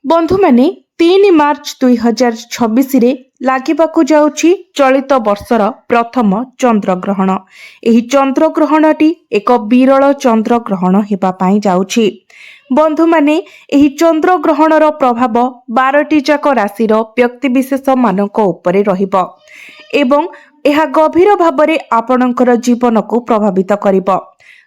बंधु माने 3 मार्च 2026 लागिबाकु जाउछि चलित वर्षर प्रथम चंद्रग्रहण। एही चंद्रग्रहणटी एक विरल चंद्रग्रहण हेबा पाई जाउछि। बंधु माने एही चंद्रग्रहणर प्रभाव 12टी जाक राशिर व्यक्तिविशेष मानक उपरे रहिब एवं एहा गभीर भाबरे आपणकर जीवन को प्रभावित करिब।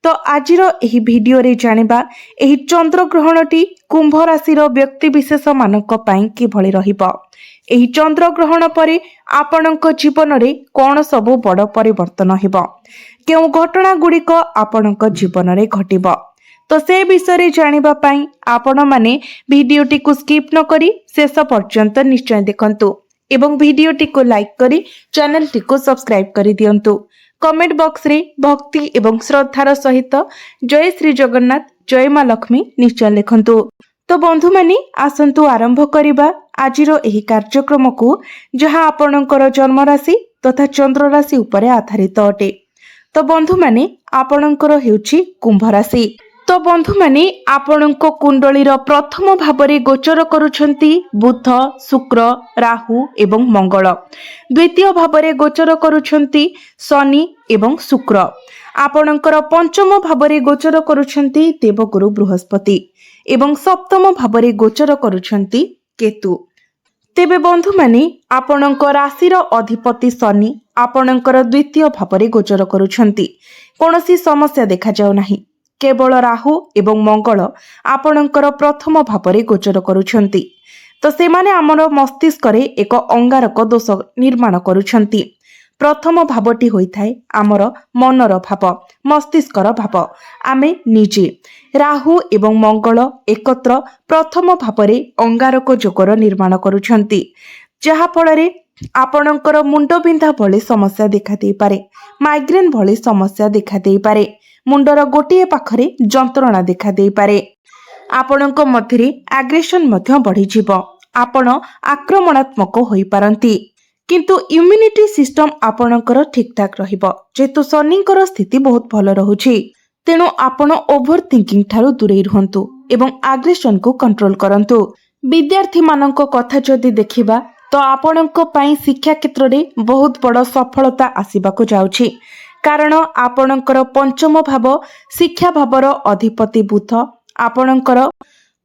तो आजिर एही भिडियो रे जानिबा एही चंद्रग्रहणटी कुंभ राशिर व्यक्तिविशेष मानक पई किभଳି रहिब। एही चंद्रग्रहण परे आपणक जीवन रे कोन सबु बड़ परिवर्तन हेब, केउ घटना गुड़िक आपणक जीवन रे घटिब। तो से विषय रे जानिबा पई आपण माने भिडियोटी को स्किप न करी शेष पर्यंत निश्चय देखंतु एवं भिडियोटी को लाइक करी चैनल टी को सब्सक्राइब करी दियंतु। कमेंट बॉक्स रे भक्ति एवं श्रद्धार सहित जय श्री जगन्नाथ जय मां लक्ष्मी निश्चय लिखंतु। तो बंधु माने आसंतु आरंभ करिबा आजिर एही कार्यक्रम को, जहां आपणकर जन्म राशि तथा चंद्र राशि उपरे आधारित अटे। तो बंधु माने आपणकर हेउछि कुंभ राशि। तो बंधु माने आपणको कुंडलीर प्रथम भाबरे गोचर करुछंती बुध, शुक्र, राहु एवं मंगल। द्वितीय भाबरे गोचर करुछंती शनि एवं शुक्र। आपणकर पंचम भाबरे गोचर करुछंती देवगुरु बृहस्पति एवं सप्तम भाबरे गोचर करुछंती केतु। तेबे बंधु माने आपणक राशिर अधिपति शनि आपणकर द्वितीय भाबरे गोचर करुछंती। कोनोसी समस्या देखा जाउ नाही। केवल राहु एवं मंगल आपणकर प्रथम भावरे गोचर करुछंती। तो सेमाने आमर मस्तिष्क रे एक अंगारक दोष निर्माण करुछंती। प्रथम भावटी होइथाय आमर मनर भाव, मस्तिष्कर भाव। आमे निजे राहु एवं मंगल एकत्र प्रथम भावरे अंगारक जोगर निर्माण करुछंती, जहा फଳରେ आपणकर मुंड बिंधा भली समस्या देखा देई पारे, माइग्रेन भली समस्या देखा देई पारे, मुंडर गोटिए पाखरे जंत्रणा देखा देई पारे। आपणक मध्यरे एग्रेशन मध्य बढ़ी जीवो, आपण आक्रमणात्मक होई पारंती। किंतु इम्यूनिटी सिस्टम आपणकर ठीक ठाक रहिबो, जेतु शनिकर स्थिति बहुत भल रहुछि। तेणु आपण ओभर थिंकिंग ठारू दूरे रहंतु एवं एग्रेशन को कंट्रोल करंतु। विद्यार्थी मानक कथा जदि देखिबा तो आपणक पई शिक्षा क्षेत्र रे बहुत बड़ सफलता आसीबाको जाउछि। कारण आपणकर पंचम भाव शिक्षा भावर अधिपति बुध आपणकर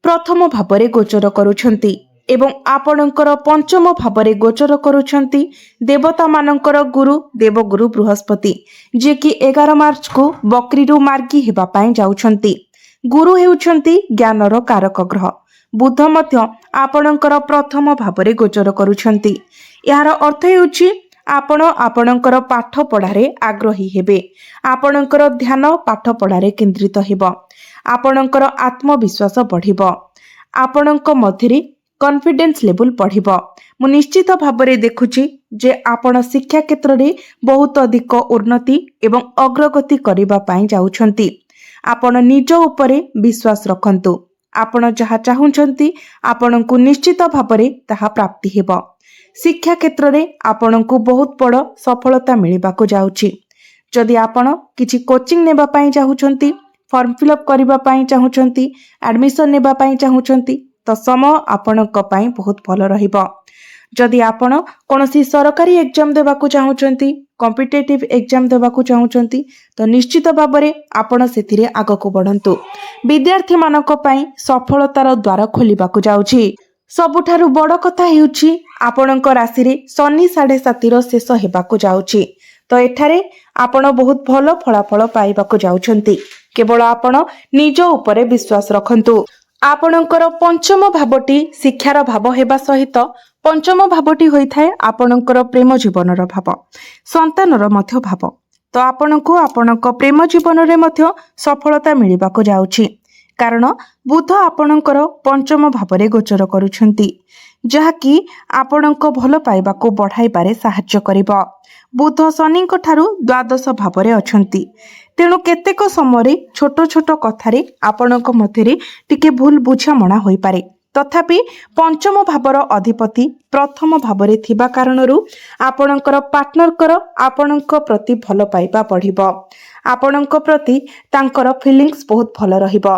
प्रथम भावरे गोचर करुछंती एवं आपणकर पंचम भावरे गोचर करुछंती देवता मानकर गुरु देवगुरु बृहस्पति, जे कि 11 मार्च को बकरीरु मार्गी हेबा पाई जाउछंती। गुरु हेउछंती ज्ञानर कारक ग्रह। बुध मध्य आपणकर प्रथम भावरे गोचर करुछंती। यार अर्थ हेउछि आपण आपणकर पाठ पढ़ारे आग्रही हेबे, आपणकर ध्यान पाठ पढ़ारे केंद्रित हेबो, आपणकर आत्मविश्वास बढ़िबो, आपणक मध्यरे कॉन्फिडेंस लेवल बढ़िबो। मु निश्चित भाबरे देखुछि जे आपण शिक्षा क्षेत्र रे बहुत अधिक उन्नति एवं अग्रगति करिबा पाई जाउछंती। आपण निज उपरे विश्वास रखंतु। आपण जहा चाहुछंती आपणकु निश्चित भाबरे ताहा प्राप्ति हेबो। शिक्षा क्षेत्र रे आपणकु बहुत बड़ सफलता मिलिबाको जाउछि। जदि आपण किछि कोचिंग नेबा पाई चाहुछंती, फॉर्म फिलअप करिबा पाई चाहुछंती, एडमिशन नेबा पाई चाहुछंती, तो समय आपणक पाई बहुत भल रहिबो। जदि आपण कोनोसी सरकारी एग्जाम देबाको चाहुछंती, कॉम्पिटिटिव एग्जाम देबाको चाहुछंती, तो निश्चित भाबरे आपण सेथिरे आगको बढ़ंतु। विद्यार्थी मानक पाई सफलतार द्वार खोलिबाको जाउछि। सबुठारु बड़ कथा हेउछि आपणक राशि रे शनि 7.5 शेष हेबाको जाउछि। तो एठारे आपण बहुत भल फलाफल पाइबाको जाउछंती। केवल आपण निज उपरे विश्वास रखंतु। आपणकर पंचम भावटी शिक्षार भाव हेबा सहित पंचम भावटी होइथाय आपणकर प्रेम जीवनर भाव, संतानर मध्य भाव। तो आपणको आपणक प्रेम जीवन रे मध्य सफलता मिलिबाको जाउछि। कारण बुध आपणकर पंचम भावरे गोचर करुछंती, जहाकि आपणक भल पाइबाको बढ़ाई बारे सहाय्य करिबो। बुध शनिक ठारू द्वादश भावरे अछंती। तेणु केतेक समय छोट छोट कथारे आपणक मध्यरे टिके भूल बुझामणा होई पारे। तथापि पंचम भावर अधिपति प्रथम भावरे थिबा कारणरू आपणकर पार्टनरकर आपणक प्रति भल पाइबा बढ़िबो। आपणक प्रति तांकर फीलिंग्स बहुत भल रहिबो।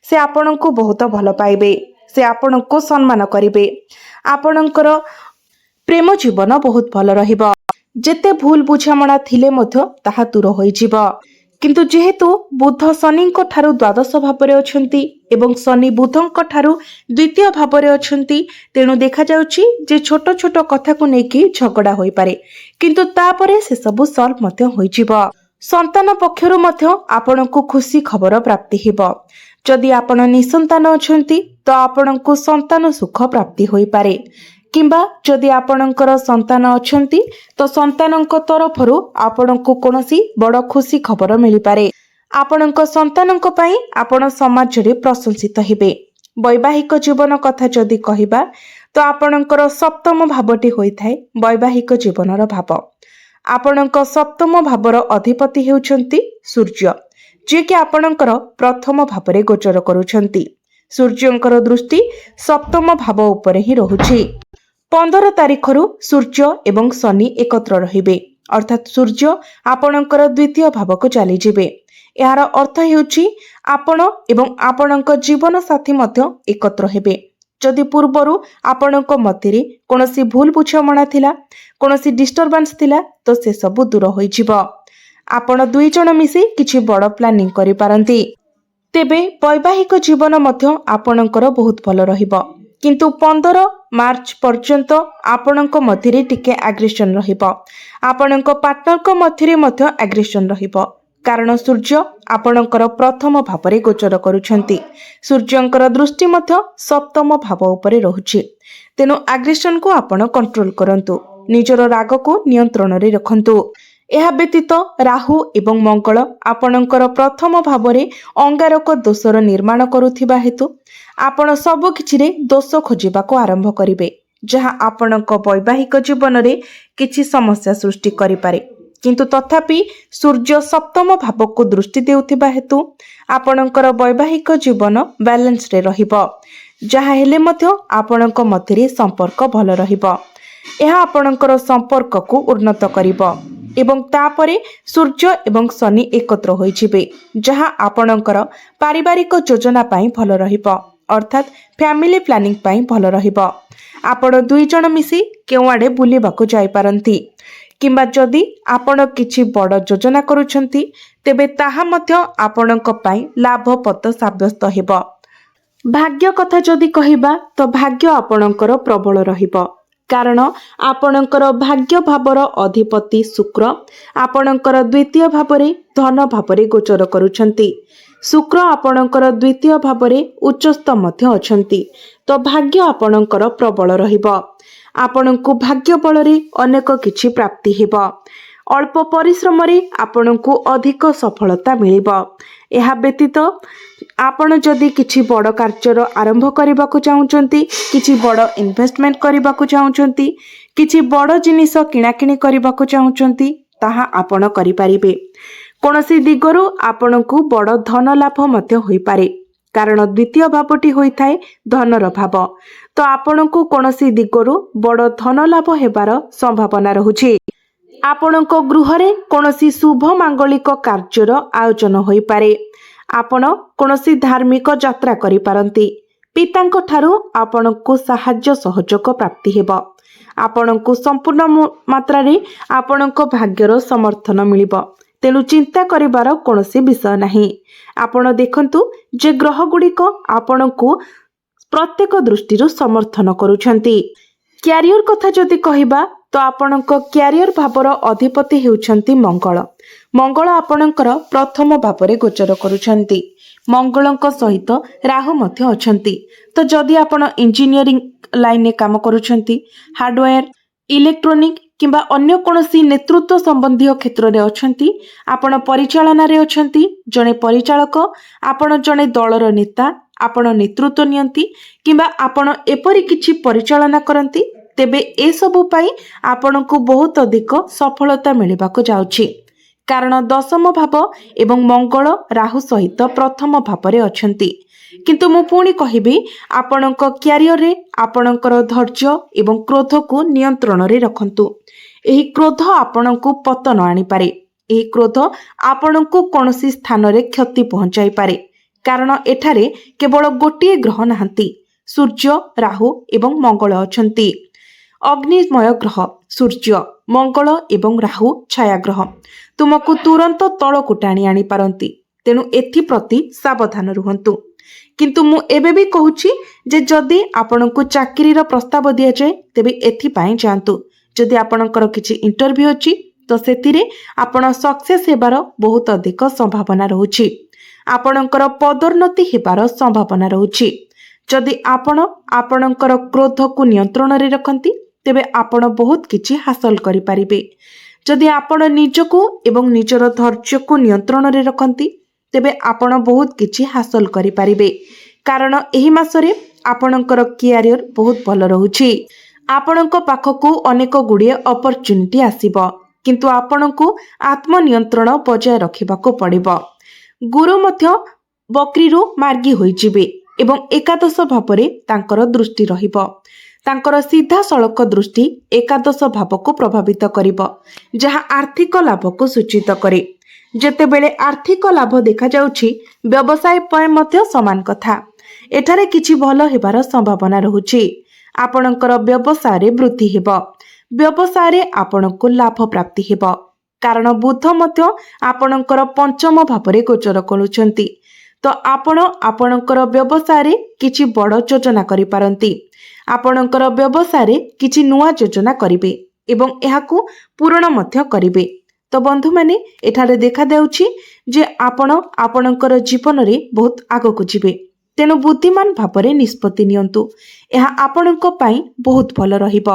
से आपणको बहुत भल पाइबे। से आपणको सम्मान करिवे। आपणकर प्रेम जीवन बहुत भल रहिबो। जेते भूल बुझामणा थिले मध्य ताहा दूर होइजिबो। किंतु जेहेतु बुध शनि ठारू द्वादश भाव अछंती एवं शनि बुधଙ୍କ ठारू द्वितीय भाव अछंती, तेणु देखा जाउची जे छोट छोट कथा को नेकी झगड़ा होई पारे, किंतु तापरे से सब सॉल्व मध्य होइजिबो। संतान पक्षरु मध्य आपणको खुशी खबर प्राप्ति हेबो। जदि आपण निसंतान अछंती तो आपणको संतान सुख प्राप्ति होई पारे, किंबा जदि आपणकर संतान अछंती तो संतानक तरफरु आपणको कोनोसी बड़ खुशी खबर मिली पारे। आपणक संतानक पई आपण समाज रे प्रशंसित हेबे। वैवाहिक जीवन कथा जदि कहिबा तो आपणकर सप्तम भावटी होइथाय वैवाहिक जीवनर भाव। आपणक सप्तम भावर अधिपति हेउछंती सूर्य, जे कि आपणकर प्रथम भावरे गोचर करूछंती। सूर्यंकर दृष्टि सप्तम भाव उपरे ही रहुछि। 15 तारिखरु सूर्य एवं शनि एकत्र रहिबे, अर्थात सूर्य आपणकर द्वितीय भावको चली जिबे। यार अर्थ हेउछि आपण एवं आपणक जीवन साथी मध्य एकत्र हेबे। जदि पूर्वरु आपणक मध्यरे कोनोसी भूल बुझामणा थिला, कोनोसी डिस्टर्बेंस थिला, तो से सब दूर होई जिवो। आपण दुई जण मिसी किछि बड़ प्लानिंग करि पारंती। तेबे वैवाहिक जीवन मध्य आपणकर बहुत भल रहिबो, किंतु 15 मार्च पर्यंत आपणक मध्यरे टिके एग्रेशन रहिबो। आपणक पार्टनरक मध्यरे मध्य एग्रेशन रहिबो, कारण सूर्य आपणकर प्रथम भावरे गोचर करूछंती। सूर्यंकर दृष्टि मध्य सप्तम भाव उपरे रहुछि। तेनु एग्रेशन को आपण कंट्रोल करंतु, निजर राग को नियंत्रण रे रखंतु। यह व्यतीत राहु एवं मंगल आपणकर प्रथम भावरे अंगारक दोषर निर्माण करुथिबा हेतु आपण सब किछिरे दोष खोजिबाको आरंभ करिवे, जहा आपणक वैवाहिक जीवन रे किछि समस्या सृष्टि करि पारे। किंतु तथापि सूर्य सप्तम भाव को दृष्टि देउथिबा हेतु आपणकर वैवाहिक जीवन बैलेंस रे रहिबो, जहा हेले मध्य आपणक मध्यरे संपर्क भल रहिबो। यह आपणकर संपर्क को उन्नत करिबो एवं तापरे सूर्य एवं शनि एकत्र होई जिबे, जहा आपणकर पारिवारिक योजना पाई भल रहिबो, अर्थात फैमिली प्लानिंग पाई भल रहिबो। आपण दुई जण मिसी केउआडे बुलिबाको जाई पारंती, किंबा जदि आपण किछि बड़ योजना करूछंती तेबे ताहा मध्य आपणक पाई लाभप्रद साब्यस्त हेबो। भाग्य कथा जदि कहिबा तो भाग्य आपणकर प्रबल रहिबो, कारण आपणकर भाग्य भावर अधिपति शुक्र आपणकर द्वितीय भावरे धन भावरे गोचर करूछंती। शुक्र आपणकर द्वितीय भावरे उच्चस्थ मध्य अछंती, तो भाग्य आपणकर प्रबल रहिबो। आपणको भाग्य बलरे अनेक किछि प्राप्ति हेबो। अल्प परिश्रम रे आपणको अधिक सफलता मिलिबो। यह व्यतीत आपण जदि किछि बड़ कार्यर आरंभ करबाको चाहुचंती, किछि बड़ इन्वेस्टमेंट करबाको चाहुचंती, किछि बड़ जिनिस किणाकिणी करबाको चाहुचंती, ताहा आपण करि पारिबे। कोनोसी दिगरु आपणको बड़ धन लाभ मध्य होई पारे, कारण द्वितीय भावटी होइथाय धनर भाव, तो आपणको कोनोसी दिगरु बड़ धन लाभ हेबार संभावना रहुछि। आपणको गृहरे कोनोसी शुभ मांगलिक कार्यर आयोजन होई पारे। आपण कोनोसी धार्मिक यात्रा करि पारंती। पितांको ठारू आपणको सहाय्य सहयोग प्राप्ति हेबो। आपणको संपूर्ण मात्रा रे आपणको भाग्यर समर्थन मिलिबो, तेणु चिंता करिवार कोनोसी विषय नाही। आपण देखंतु जे ग्रह गुड़िक आपणको प्रत्येक दृष्टिरु समर्थन करूछंती। क्यारियर कथा जदि कहिबा तो आपणक क्यारियर भावर अधिपति हेउछंती मंगल। मंगल आपणकर प्रथम भावरे गोचर करूछंती। मंगलଙ୍କ सहित राहु मध्य अछंती। तो जदि आपण इंजीनियरिंग लाइन में काम करूछंती, हार्डवेयर, इलेक्ट्रोनिक किंबा अन्य कोनोसी नेतृत्व संबंधी क्षेत्र रे अछंती, आपण परिचालन रे अछंती, जणे परिचालक, आपण जणे दलर नेता, आपण नेतृत्व नियंती किंबा आपण एपरि किछि परिचालना करंती, तेबे ए सबु पाई आपणको बहुत अधिक सफलता मिलिबाको जाउछि। कारण दशम भाव एवं मंगल राहु सहित प्रथम भावरे अछंती। किंतु मु पुणी कहिबी आपणक क्यारियर रे आपणकर धैर्य एवं क्रोध को नियंत्रण रे रखंतु। एही क्रोध आपणको पतन आनी पारे। एही क्रोध आपणको कोनोसी स्थान रे क्षति पहुंचाई पारे, कारण एठारे केवल गोटिए ग्रह नाहंती। ସୂର୍ଯ୍ୟ, ରାହୁ ଏବଂ ମଙ୍ଗଳ ଅଛନ୍ତି। ଅଗ୍ନିମୟ ଗ୍ରହ ସୂର୍ଯ୍ୟ, ମଙ୍ଗଳ ଏବଂ ରାହୁ ଛାୟାଗ୍ରହ ତୁମକୁ ତୁରନ୍ତ ତଳକୁ ଟାଣି ଆଣିପାରନ୍ତି। ତେଣୁ ଏଥିପ୍ରତି ସାବଧାନ ରୁହନ୍ତୁ। କିନ୍ତୁ ମୁଁ ଏବେ ବି କହୁଛି ଯେ ଯଦି ଆପଣଙ୍କୁ ଚାକିରିର ପ୍ରସ୍ତାବ ଦିଆଯାଏ ତେବେ ଏଥିପାଇଁ ଯାଆନ୍ତୁ। ଯଦି ଆପଣଙ୍କର କିଛି ଇଣ୍ଟରଭ୍ୟୁ ଅଛି ତ ସେଥିରେ ଆପଣ ସକ୍ସେସ୍ ହେବାର ବହୁତ ଅଧିକ ସମ୍ଭାବନା ରହୁଛି। ଆପଣଙ୍କର ପଦୋନ୍ନତି ହେବାର ସମ୍ଭାବନା ରହୁଛି। ଯଦି ଆପଣ ଆପଣଙ୍କର କ୍ରୋଧକୁ ନିୟନ୍ତ୍ରଣରେ ରଖନ୍ତି ତେବେ ଆପଣ ବହୁତ କିଛି ହାସଲ କରିପାରିବେ। ଯଦି ଆପଣ ନିଜକୁ ଏବଂ ନିଜର ଧୈର୍ଯ୍ୟକୁ ନିୟନ୍ତ୍ରଣରେ ରଖନ୍ତି ତେବେ ଆପଣ ବହୁତ କିଛି ହାସଲ କରିପାରିବେ। କାରଣ ଏହି ମାସରେ ଆପଣଙ୍କର କ୍ୟାରିୟର ବହୁତ ଭଲ ରହୁଛି। ଆପଣଙ୍କ ପାଖକୁ ଅନେକ ଗୁଡ଼ିଏ ଅପରଚ୍ୟୁନିଟି ଆସିବ, କିନ୍ତୁ ଆପଣଙ୍କୁ ଆତ୍ମନିୟନ୍ତ୍ରଣ ବଜାୟ ରଖିବାକୁ ପଡ଼ିବ। ଗୁରୁ ମଧ୍ୟ ବକ୍ରିରୁ ମାର୍ଗୀ ହୋଇଯିବେ ଏବଂ ଏକାଦଶ ଭାବରେ ତାଙ୍କର ଦୃଷ୍ଟି ରହିବ। ତାଙ୍କର ସିଧାସଳଖ ଦୃଷ୍ଟି ଏକାଦଶ ଭାବକୁ ପ୍ରଭାବିତ କରିବ, ଯାହା ଆର୍ଥିକ ଲାଭକୁ ସୂଚିତ କରେ। ଯେତେବେଳେ ଆର୍ଥିକ ଲାଭ ଦେଖାଯାଉଛି, ବ୍ୟବସାୟ ପାଇଁ ମଧ୍ୟ ସମାନ କଥା। ଏଠାରେ କିଛି ଭଲ ହେବାର ସମ୍ଭାବନା ରହୁଛି। ଆପଣଙ୍କର ବ୍ୟବସାୟରେ ବୃଦ୍ଧି ହେବ। ବ୍ୟବସାୟରେ ଆପଣଙ୍କୁ ଲାଭ ପ୍ରାପ୍ତି ହେବ, କାରଣ ବୁଧ ମଧ୍ୟ ଆପଣଙ୍କର ପଞ୍ଚମ ଭାବରେ ଗୋଚର କରୁଛନ୍ତି। ତ ଆପଣ ଆପଣଙ୍କର ବ୍ୟବସାୟରେ କିଛି ବଡ଼ ଯୋଜନା କରିପାରନ୍ତି। ଆପଣଙ୍କର ବ୍ୟବସାୟରେ କିଛି ନୂଆ ଯୋଜନା କରିବେ ଏବଂ ଏହାକୁ ପୂରଣ ମଧ୍ୟ କରିବେ। ତ ବନ୍ଧୁମାନେ, ଏଠାରେ ଦେଖାଯାଉଛି ଯେ ଆପଣ ଆପଣଙ୍କର ଜୀବନରେ ବହୁତ ଆଗକୁ ଯିବେ। ତେଣୁ ବୁଦ୍ଧିମାନ ଭାବରେ ନିଷ୍ପତ୍ତି ନିଅନ୍ତୁ। ଏହା ଆପଣଙ୍କ ପାଇଁ ବହୁତ ଭଲ ରହିବ।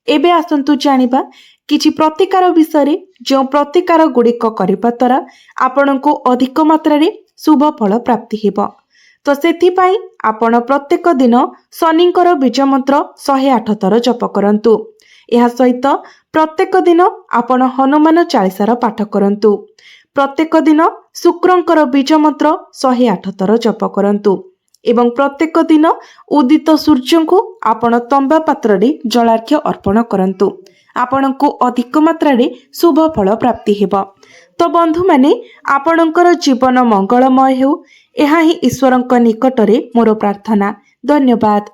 ଏବେ ଆସନ୍ତୁ ଜାଣିବା କିଛି ପ୍ରତିକାର ବିଷୟରେ, ଯେଉଁ ପ୍ରତିକାର ଗୁଡ଼ିକ କରିବା ଦ୍ୱାରା ଆପଣଙ୍କୁ ଅଧିକ ମାତ୍ରାରେ ଶୁଭ ଫଳ ପ୍ରାପ୍ତି ହେବ। ତ ସେଥିପାଇଁ ଆପଣ ପ୍ରତ୍ୟେକ ଦିନ ଶନିଙ୍କର ବୀଜ ମନ୍ତ୍ର 108 ଥର ଜପ କରନ୍ତୁ। ଏହା ସହିତ ପ୍ରତ୍ୟେକ ଦିନ ଆପଣ ହନୁମାନ ଚାଳିଶାର ପାଠ କରନ୍ତୁ। ପ୍ରତ୍ୟେକ ଦିନ ଶୁକ୍ରଙ୍କର ବୀଜ ମନ୍ତ୍ର 108 ଥର ଜପ କରନ୍ତୁ ଏବଂ ପ୍ରତ୍ୟେକ ଦିନ ଉଦିତ ସୂର୍ଯ୍ୟଙ୍କୁ ଆପଣ ତମ୍ବା ପାତ୍ରରେ ଜଳାର୍ଘ୍ୟ ଅର୍ପଣ କରନ୍ତୁ। ଆପଣଙ୍କୁ ଅଧିକ ମାତ୍ରାରେ ଶୁଭ ଫଳ ପ୍ରାପ୍ତି ହେବ। ତ ବନ୍ଧୁମାନେ, ଆପଣଙ୍କର ଜୀବନ ମଙ୍ଗଳମୟ ହେଉ, ଏହା ହିଁ ଈଶ୍ୱରଙ୍କ ନିକଟରେ ମୋର ପ୍ରାର୍ଥନା। ଧନ୍ୟବାଦ।